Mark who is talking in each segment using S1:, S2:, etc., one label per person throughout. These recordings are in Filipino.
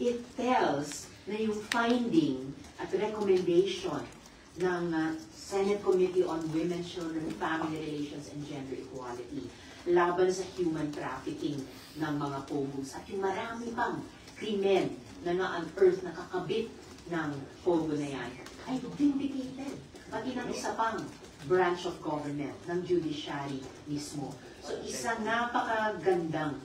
S1: it tells na yung finding at recommendation ng Senate Committee on Women, Children, Family Relations, and Gender Equality laban sa human trafficking ng mga pogos at yung marami pang krimen na na-unearth, nakakabit ng pogo na yan, ay vindicated. Pati ng isa pang branch of government, ng judiciary mismo. So isang napakagandang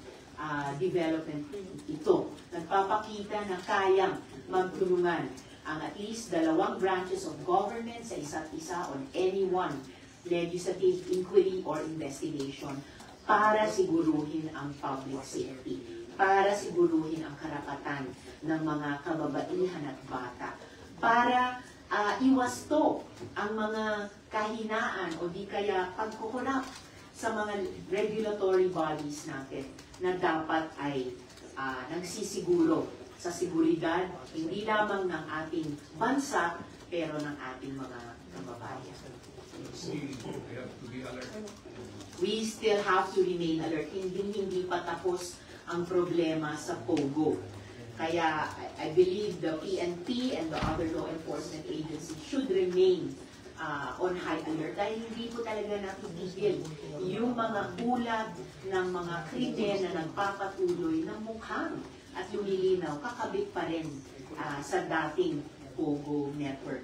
S1: development ito. Nagpapakita na kayang magtulungan ang at least dalawang branches of government sa isa't isa on any one legislative inquiry or investigation para siguruhin ang public safety, para siguruhin ang karapatan ng mga kababaihan at bata, para iwasto ang mga kahinaan o di kaya pagkukulap sa mga regulatory bodies natin na dapat ay nagsisiguro sa seguridad hindi lamang ng ating bansa pero ng ating mga kababayan. We still have to remain alert. Hindi pa tapos ang problema sa POGO. Kaya I believe the PNP and the other law enforcement agencies should remain on high alert dahil hindi po talaga nakitigil yung mga ulat ng mga krimen na nagpapatuloy ng mukhang at lumilinaw kakabit pa rin sa dating POGO network.